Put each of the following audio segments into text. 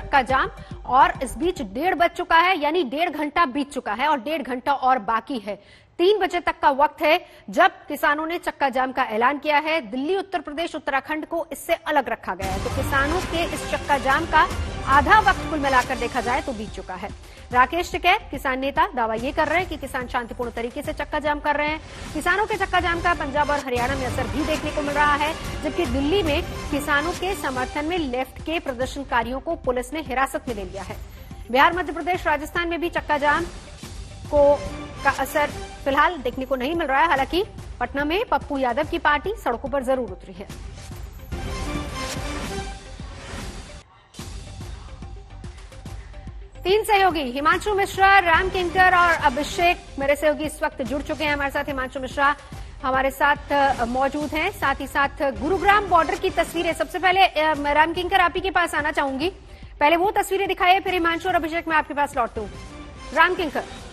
चक्का जाम। और इस बीच 1:30 बज चुका है, यानी 1.5 घंटा बीत चुका है और 1.5 घंटा और बाकी है। 3 बजे तक का वक्त है जब किसानों ने चक्का जाम का ऐलान किया है। दिल्ली, उत्तर प्रदेश, उत्तराखंड को इससे अलग रखा गया है, तो किसानों के इस चक्का जाम का आधा वक्त कुल मिलाकर देखा जाए तो बीत चुका है। राकेश टिकैत, किसान नेता, दावा ये कर रहे हैं कि किसान शांतिपूर्ण तरीके से चक्का जाम कर रहे हैं। किसानों के चक्का जाम का पंजाब और हरियाणा में असर भी देखने को मिल रहा है, जबकि दिल्ली में किसानों के समर्थन में लेफ्ट के प्रदर्शनकारियों को पुलिस ने हिरासत में ले लिया है। बिहार, मध्य प्रदेश, राजस्थान में भी चक्का जाम का असर फिलहाल देखने को नहीं मिल रहा है। हालांकि पटना में पप्पू यादव की पार्टी सड़कों पर जरूर उतरी है। तीन सहयोगी हिमांशु मिश्रा, राम किंकर और अभिषेक मेरे सहयोगी इस वक्त जुड़ चुके हैं हमारे साथ। हिमांशु मिश्रा हमारे साथ मौजूद हैं, साथ ही साथ गुरुग्राम बॉर्डर की तस्वीरें। सबसे पहले राम किंकर, आप ही के पास आना चाहूंगी। पहले वो तस्वीरें दिखाइए, फिर हिमांशु और अभिषेक मैं आपके पास लौटती हूँ। राम किंकर।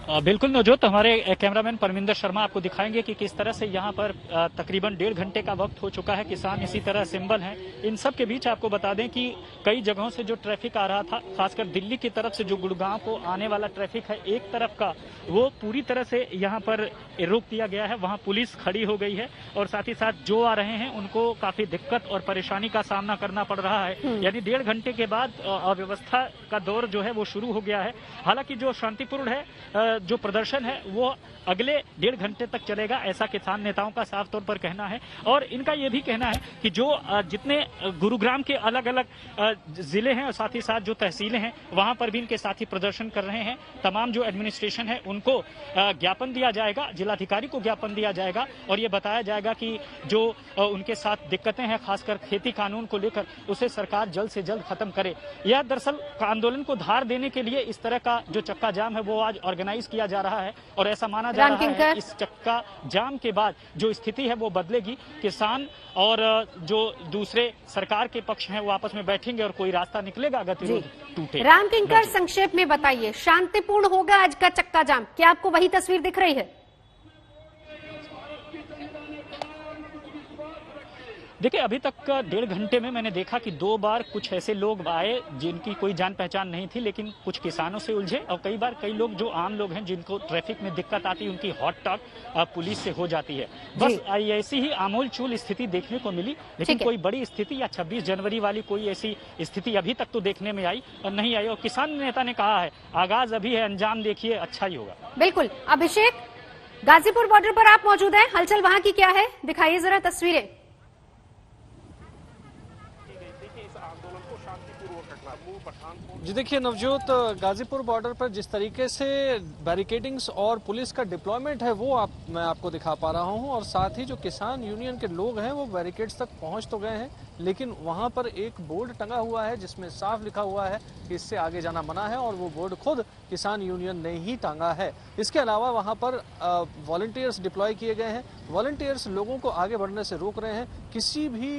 बिल्कुल नवजोत, हमारे कैमरामैन परमिंदर शर्मा आपको दिखाएंगे कि किस तरह से यहाँ पर तकरीबन 1.5 घंटे का वक्त हो चुका है। किसान इसी तरह सिंबल हैं। इन सब के बीच आपको बता दें कि कई जगहों से जो ट्रैफिक आ रहा था, खासकर दिल्ली की तरफ से जो गुड़गांव को आने वाला ट्रैफिक है एक तरफ का, वो पूरी तरह से यहाँ पर रोक दिया गया है। वहाँ पुलिस खड़ी हो गई है और साथ ही साथ जो आ रहे हैं उनको काफी दिक्कत और परेशानी का सामना करना पड़ रहा है। यानी 1.5 घंटे के बाद अव्यवस्था का दौर जो है वो शुरू हो गया है। हालांकि जो शांतिपूर्ण है, जो प्रदर्शन है वो अगले 1.5 घंटे तक चलेगा, ऐसा किसान नेताओं का साफ तौर पर कहना है। और इनका यह भी कहना है कि जो जितने गुरुग्राम के अलग अलग जिले हैं और साथ ही साथ जो तहसीलें हैं वहां पर भी इनके साथी प्रदर्शन कर रहे हैं। तमाम जो एडमिनिस्ट्रेशन है उनको ज्ञापन दिया जाएगा, जिलाधिकारी को ज्ञापन दिया जाएगा और ये बताया जाएगा कि जो उनके साथ दिक्कतें हैं, खासकर खेती कानून को लेकर, उसे सरकार जल्द से जल्द खत्म करे। यह दरअसल आंदोलन को धार देने के लिए इस तरह का जो चक्का जाम है वो आज ऑर्गेनाइज किया जा रहा है और ऐसा माना जा रहा है इस चक्का जाम के बाद जो स्थिति है वो बदलेगी। किसान और जो दूसरे सरकार के पक्ष हैं वो आपस में बैठेंगे और कोई रास्ता निकलेगा, गतिरोध टूटे। राम किंकर, संक्षेप में बताइए, शांतिपूर्ण होगा आज का चक्का जाम? क्या आपको वही तस्वीर दिख रही है? देखिए, अभी तक 1.5 घंटे में मैंने देखा कि 2 बार कुछ ऐसे लोग आए जिनकी कोई जान पहचान नहीं थी, लेकिन कुछ किसानों से उलझे और कई बार कई लोग जो आम लोग हैं जिनको ट्रैफिक में दिक्कत आती है उनकी हॉट टॉक पुलिस से हो जाती है। बस ऐसी ही आमूल चूल स्थिति देखने को मिली, लेकिन कोई बड़ी स्थिति या 26 जनवरी वाली कोई ऐसी स्थिति अभी तक तो देखने में आई और नहीं आई। और किसान नेता ने कहा है आगाज अभी है, अंजाम देखिए अच्छा ही होगा। बिल्कुल। अभिषेक, गाजीपुर बॉर्डर पर आप मौजूद हैं, हलचल वहां की क्या है, दिखाइए जरा तस्वीरें। जी देखिए नवजोत, गाजीपुर बॉर्डर पर जिस तरीके से बैरिकेडिंग्स और पुलिस का डिप्लॉयमेंट है वो मैं आपको दिखा पा रहा हूं और साथ ही जो किसान यूनियन के लोग हैं वो बैरिकेड्स तक पहुंच तो गए हैं, लेकिन वहां पर एक बोर्ड टंगा हुआ है जिसमें साफ लिखा हुआ है कि इससे आगे जाना मना है और वो बोर्ड खुद किसान यूनियन ने ही टांगा है। इसके अलावा वहां पर वॉलंटियर्स डिप्लॉय किए गए हैं। वॉलंटियर्स लोगों को आगे बढ़ने से रोक रहे हैं, किसी भी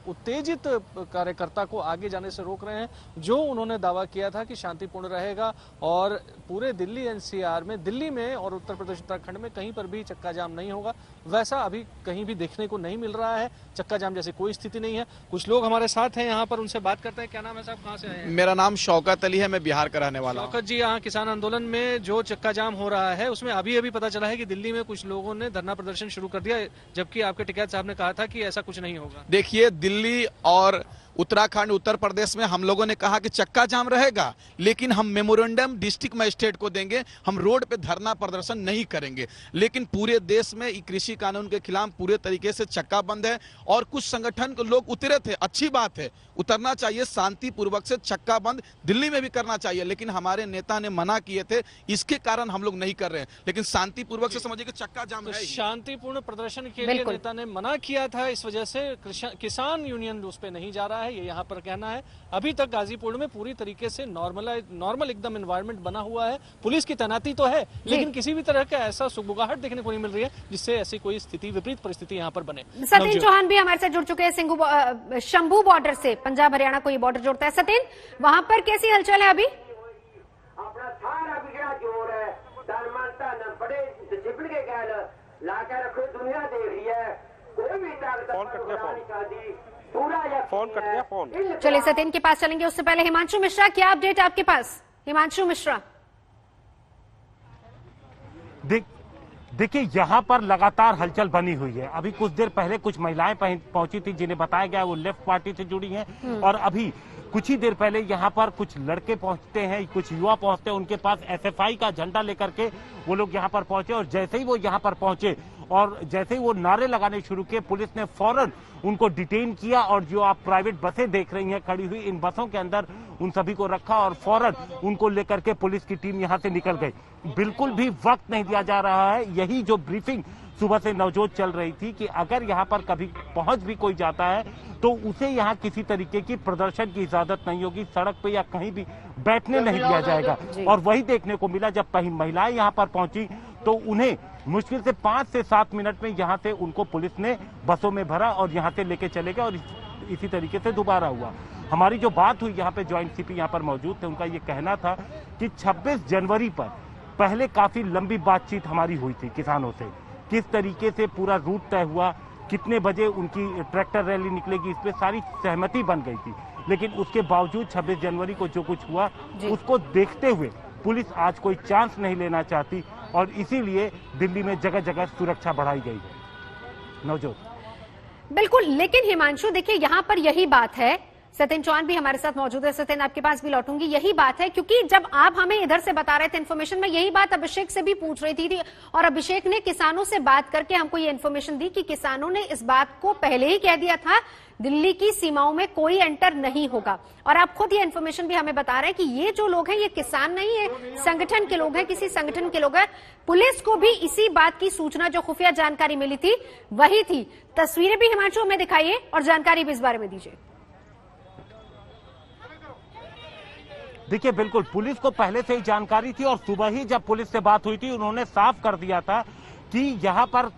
उत्तेजित कार्यकर्ता को आगे जाने से रोक रहे हैं। जो उन्होंने दावा किया था कि शांतिपूर्ण रहेगा और पूरे दिल्ली एनसीआर में, दिल्ली में और उत्तर प्रदेश उत्तराखंड में कहीं पर भी चक्का जाम नहीं होगा, वैसा अभी कहीं भी देखने को नहीं मिल रहा है। चक्का जाम जैसी कोई स्थिति नहीं है। कुछ लोग हमारे साथ हैं यहाँ पर, उनसे बात करते हैं। क्या नाम है साहब, कहाँ से आए हैं? मेरा नाम शौकत अली है, मैं बिहार का रहने वाला हूँ। शौकत जी, यहाँ किसान आंदोलन में जो चक्का जाम हो रहा है उसमें अभी अभी पता चला है कि दिल्ली में कुछ लोगों ने धरना प्रदर्शन शुरू कर दिया, जबकि आपके टिकैत साहब ने कहा था कि ऐसा कुछ नहीं होगा। देखिए, दिल्ली और उत्तराखंड, उत्तर प्रदेश में हम लोगों ने कहा कि चक्का जाम रहेगा, लेकिन हम मेमोरेंडम डिस्ट्रिक्ट मजिस्ट्रेट को देंगे, हम रोड पे धरना प्रदर्शन नहीं करेंगे। लेकिन पूरे देश में कृषि कानून के खिलाफ पूरे तरीके से चक्का बंद है और कुछ संगठन के लोग उतरे थे, अच्छी बात है, उतरना चाहिए, शांतिपूर्वक से चक्का बंद दिल्ली में भी करना चाहिए, लेकिन हमारे नेता ने मना किए थे, इसके कारण हम लोग नहीं कर रहे हैं। लेकिन शांतिपूर्वक से समझिए कि चक्का जाम है। शांतिपूर्ण प्रदर्शन के लिए नेता ने मना किया था, इस वजह से किसान यूनियन उस पर नहीं जा रहा है, ये यहाँ पर कहना है। अभी तक गाजीपुर में पूरी तरीके से नॉर्मल एकदम एनवायरनमेंट बना हुआ है। पुलिस की तैनाती तो है, लेकिन किसी भी तरह का ऐसा सुगबुगाहट देखने को नहीं मिल रही है जिससे ऐसी कोई स्थिति, विपरीत परिस्थिति यहाँ पर बने। सतीन चौहान भी हमारे साथ जुड़ चुके हैं शंभू बॉर्डर से, पंजाब हरियाणा को ये बॉर्डर जोड़ता है। सतीन, वहां पर कैसी हलचल है अभी? अपना सारा बिगड़ा जोर है, बड़े डिसिप्लिन के कहल ला के रखो, दुनिया देख रही है, कोई भी ताकत पूरा फोन कट गया फोन। चलिए सत्यन के पास चलेंगे, उससे पहले हिमांशु मिश्रा, क्या अपडेट आपके पास? हिमांशु मिश्रा। देखिए यहाँ पर लगातार हलचल बनी हुई है। अभी कुछ देर पहले कुछ महिलाएं पहुंची थी जिन्हें बताया गया वो लेफ्ट पार्टी से जुड़ी हैं, और अभी कुछ ही देर पहले यहाँ पर कुछ लड़के पहुंचते हैं, कुछ युवा पहुंचते हैं, उनके पास एसएफआई का झंडा लेकर के वो लोग यहाँ पर पहुंचे, और जैसे ही वो यहाँ पर पहुंचे और जैसे ही वो नारे लगाने शुरू किए, पुलिस ने फौरन उनको डिटेन किया, और जो आप प्राइवेट बसें देख रही हैं खड़ी हुई, इन बसों के अंदर उन सभी को रखा और फौरन उनको लेकर के पुलिस की टीम यहाँ से निकल गई। बिल्कुल भी वक्त नहीं दिया जा रहा है। यही जो ब्रीफिंग सुबह से नवजोत चल रही थी कि अगर यहाँ पर कभी पहुंच भी कोई जाता है तो उसे यहाँ किसी तरीके की प्रदर्शन की इजाजत नहीं होगी, सड़क पे या कहीं भी बैठने नहीं दिया जाएगा। और वही देखने को मिला जब महिलाएं यहाँ पर पहुंची तो उन्हें मुश्किल से 5 से 7 मिनट में यहाँ से उनको पुलिस ने बसों में भरा और यहाँ से लेके चले गए, और इसी तरीके से दोबारा हुआ। हमारी जो बात हुई यहाँ पे ज्वाइंट सीपी यहाँ पर मौजूद थे, उनका ये कहना था कि 26 जनवरी पर पहले काफी लंबी बातचीत हमारी हुई थी किसानों से, किस तरीके से पूरा रूट तय हुआ, कितने बजे उनकी ट्रैक्टर रैली निकलेगी, इस पे सारी सहमति बन गई थी। लेकिन उसके बावजूद 26 जनवरी को जो कुछ हुआ उसको देखते हुए पुलिस आज कोई चांस नहीं लेना चाहती, और इसीलिए दिल्ली में जगह जगह सुरक्षा बढ़ाई गई है। नवजोत। बिल्कुल, लेकिन हिमांशु देखिए यहाँ पर यही बात है, सत्यन चौहान भी हमारे साथ मौजूद है। सत्यन, आपके पास भी लौटूंगी। यही बात है, क्योंकि जब आप हमें इधर से बता रहे थे इन्फॉर्मेशन में, यही बात अभिषेक से भी पूछ रही थी, और अभिषेक ने किसानों से बात करके हमको ये इन्फॉर्मेशन दी कि किसानों ने इस बात को पहले ही कह दिया था दिल्ली की सीमाओं में कोई एंटर नहीं होगा। और आप खुद ये इन्फॉर्मेशन भी हमें बता रहे हैं कि ये जो लोग हैं ये किसान नहीं है, संगठन के लोग हैं, किसी संगठन के लोग हैं। पुलिस को भी इसी बात की सूचना, जो खुफिया जानकारी मिली थी वही थी। तस्वीरें भी हिमांशु हमें दिखाइए और जानकारी भी इस बारे में दीजिए। देखिए बिल्कुल पुलिस को पहले से ही जानकारी थी, और सुबह ही जब पुलिस से बात हुई थी उन्होंने साफ कर दिया था कि यहाँ पर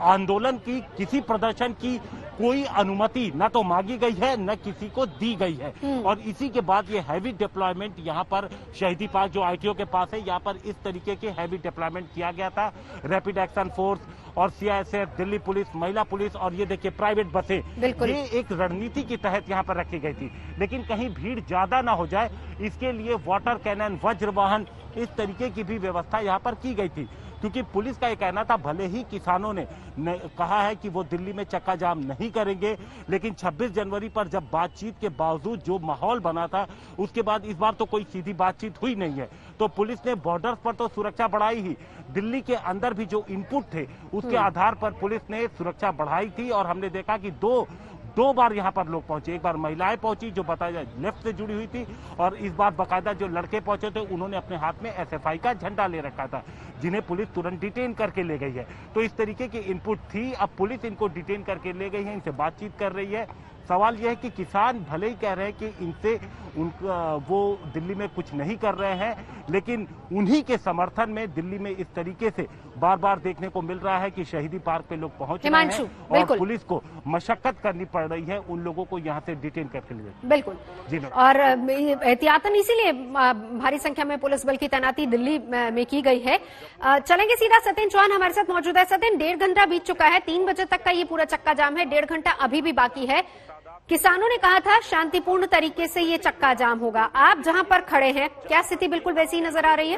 आंदोलन की, किसी प्रदर्शन की कोई अनुमति न तो मांगी गई है न किसी को दी गई है। और इसी के बाद ये हैवी डिप्लॉयमेंट यहाँ पर शहीदी पार्क जो आईटीओ के पास है, यहाँ पर इस तरीके के हैवी डिप्लॉयमेंट किया गया था। रैपिड एक्शन फोर्स और सीआईएसएफ, दिल्ली पुलिस, महिला पुलिस, और ये देखिए प्राइवेट बसें, ये एक रणनीति के तहत यहाँ पर रखी गई थी। लेकिन कहीं भीड़ ज्यादा ना हो जाए इसके लिए वाटर कैनन, वज्र वाहन, इस तरीके की भी व्यवस्था यहाँ पर की गई थी। क्योंकि पुलिस का ये कहना था भले ही किसानों ने कहा है कि वो दिल्ली में चक्का जाम नहीं करेंगे, लेकिन 26 जनवरी पर जब बातचीत के बावजूद जो माहौल बना था उसके बाद इस बार तो कोई सीधी बातचीत हुई नहीं है। तो पुलिस ने बॉर्डर पर तो सुरक्षा बढ़ाई ही, दिल्ली के अंदर भी जो इनपुट थे उसके आधार पर पुलिस ने सुरक्षा बढ़ाई थी। और हमने देखा कि दो बार यहाँ पर लोग पहुंचे। एक बार महिलाएं पहुंची जो बताया जाए लेफ्ट से जुड़ी हुई थी, और इस बार बाकायदा जो लड़के पहुंचे थे उन्होंने अपने हाथ में एसएफआई का झंडा ले रखा था, जिन्हें पुलिस तुरंत डिटेन करके ले गई है। तो इस तरीके की इनपुट थी। अब पुलिस इनको डिटेन करके ले गई है, इनसे बातचीत कर रही है। सवाल यह है कि किसान भले ही कह रहे हैं कि इनसे वो दिल्ली में कुछ नहीं कर रहे हैं, लेकिन उन्हीं के समर्थन में दिल्ली में इस तरीके से बार बार देखने को मिल रहा है कि शहीदी पार्क पे लोग पहुंच रहे हैं और पुलिस को मशक्कत करनी पड़ रही है उन लोगों को यहाँ से डिटेन करके लिए। बिल्कुल जी। और एहतियातन इसीलिए भारी संख्या में पुलिस बल की तैनाती दिल्ली में की गई है। चलेंगे सीधा, सत्यन चौहान हमारे साथ मौजूद है। सत्यन, 1.5 घंटा बीत चुका है, 3 बजे तक का ये पूरा चक्का जाम है, 1.5 घंटा अभी भी बाकी है। किसानों ने कहा था शांतिपूर्ण तरीके से ये चक्का जाम होगा। आप जहां पर खड़े हैं क्या स्थिति बिल्कुल वैसी ही नजर आ रही है?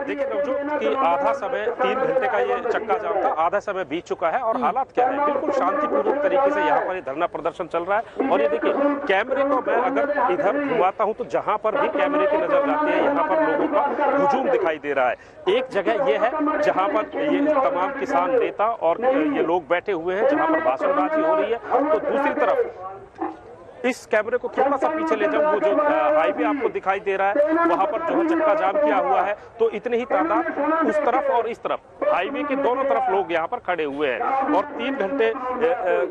देखिए नवजोत कि आधा समय 3 घंटे का ये चक्का जाम था, आधा समय बीत चुका है और हालात क्या है, बिल्कुल शांतिपूर्वक तरीके से यहाँ पर ये धरना प्रदर्शन चल रहा है। और ये देखिए कैमरे को मैं अगर इधर घुमाता हूँ तो जहाँ पर भी कैमरे की नजर जाती है यहाँ पर लोगों का हुजूम दिखाई दे रहा है। एक जगह ये है जहाँ पर ये तमाम किसान नेता और ये लोग बैठे हुए हैं जहाँ पर भाषणबाजी हो रही है, तो दूसरी तरफ इस कैमरे को थोड़ा सा पीछे ले जाऊं, वो जो हाईवे आपको दिखाई दे रहा है वहां पर जो है चक्का जाम किया हुआ है, तो इतने ही तादाद उस तरफ और इस तरफ हाईवे के दोनों तरफ लोग यहाँ पर खड़े हुए हैं। और 3 घंटे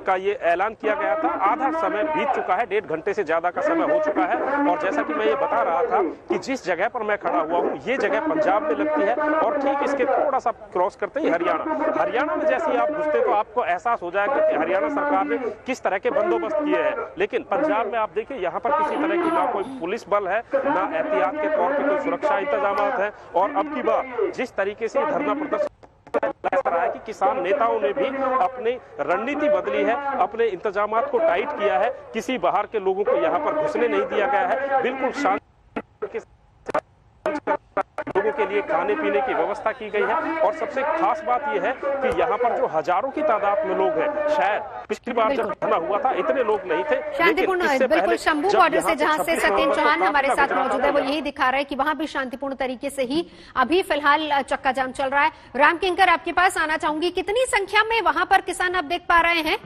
का ये ऐलान किया गया था, आधा समय बीत चुका है, 1.5 घंटे से ज्यादा का समय हो चुका है। और जैसा कि मैं ये बता रहा था कि जिस जगह पर मैं खड़ा हुआ हूँ ये जगह पंजाब में लगती है और ठीक इसके थोड़ा सा क्रॉस करते ही हरियाणा में जैसे ही आप घुसते तो आपको एहसास हो जाएगा कि हरियाणा सरकार ने किस तरह के बंदोबस्त किए हैं। लेकिन पंजाब में आप देखिए यहाँ पर किसी तरह की ना कोई पुलिस बल है, ना एहतियात के तौर पे कोई सुरक्षा इंतजाम है। और अब की बार जिस तरीके से धरना प्रदर्शन ऐसा रहा है कि किसान नेताओं ने भी अपनी रणनीति बदली है, अपने इंतजामात को टाइट किया है, किसी बाहर के लोगों को यहाँ पर घुसने नहीं दिया गया है, बिल्कुल शांति के लोगों के लिए खाने पीने की व्यवस्था की गई है। और सबसे खास बात यह है कि यहाँ पर जो हजारों की तादाद में लोग हैं, शायद पिछली बार जब धरना हुआ था इतने लोग नहीं थे, शांतिपूर्ण बिल्कुल शंभू बॉर्डर से जहां से सत्येंद्र चौहान हमारे साथ मौजूद है, वो यही दिखा रहा है कि वहां भी शांतिपूर्ण तरीके से ही अभी फिलहाल चक्का जाम चल रहा है। राम किंकर, आपके पास आना चाहूंगी, कितनी संख्या में वहां पर किसान आप देख पा रहे हैं?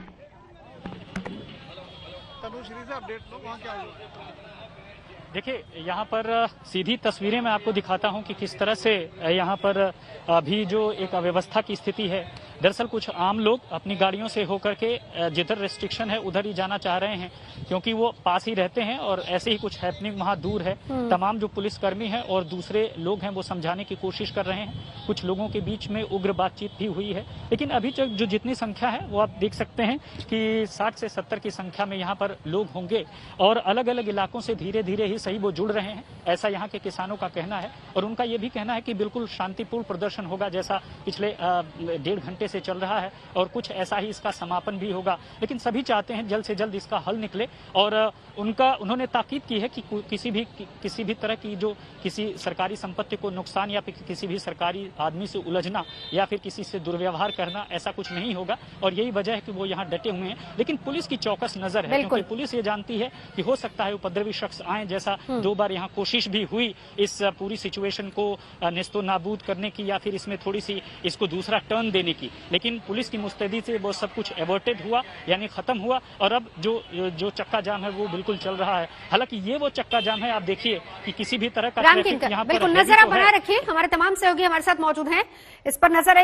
देखिए, यहाँ पर सीधी तस्वीरें मैं आपको दिखाता हूँ कि किस तरह से यहाँ पर अभी जो एक अव्यवस्था की स्थिति है। दरअसल कुछ आम लोग अपनी गाड़ियों से होकर के जिधर रेस्ट्रिक्शन है उधर ही जाना चाह रहे हैं, क्योंकि वो पास ही रहते हैं और ऐसे ही कुछ हैपनिंग वहाँ दूर है। तमाम जो पुलिसकर्मी हैं और दूसरे लोग हैं वो समझाने की कोशिश कर रहे हैं। कुछ लोगों के बीच में उग्र बातचीत भी हुई है, लेकिन अभी तक जो जितनी संख्या है वो आप देख सकते हैं कि 60 से 70 की संख्या में यहाँ पर लोग होंगे और अलग अलग इलाकों से धीरे धीरे ही सही वो जुड़ रहे हैं, ऐसा यहाँ के किसानों का कहना है। और उनका ये भी कहना है कि बिल्कुल शांतिपूर्ण प्रदर्शन होगा, जैसा पिछले 1.5 घंटे से चल रहा है, और कुछ ऐसा ही इसका समापन भी होगा। लेकिन सभी चाहते हैं जल्द से जल्द इसका हल निकले और उन्होंने ताकीद की है कि किसी भी तरह की जो किसी सरकारी संपत्ति को नुकसान या फिर किसी भी सरकारी आदमी से उलझना या फिर किसी से दुर्व्यवहार करना, ऐसा कुछ नहीं होगा। और यही वजह है कि वो यहाँ डटे हुए हैं। लेकिन पुलिस की चौकस नजर है, क्योंकि पुलिस ये जानती है कि हो सकता है उपद्रवी शख्स आए, जैसा 2 बार यहाँ कोशिश भी हुई इस पूरी सिचुएशन को नेस्तो नाबूद करने की या फिर इसमें थोड़ी सी इसको दूसरा टर्न देने की। लेकिन पुलिस की मुस्तैदी से वो सब कुछ एवर्टेड हुआ, यानी खत्म हुआ। और अब जो चक्का जाम है वो बिल्कुल चल रहा है। हालांकि ये वो चक्का जाम है, आप देखिए कि किसी भी तरह का राम किंकर, बिल्कुल नजर आप बनाए रखिए। हमारे तमाम सहयोगी हमारे साथ मौजूद हैं, इस पर नजर रहेगी।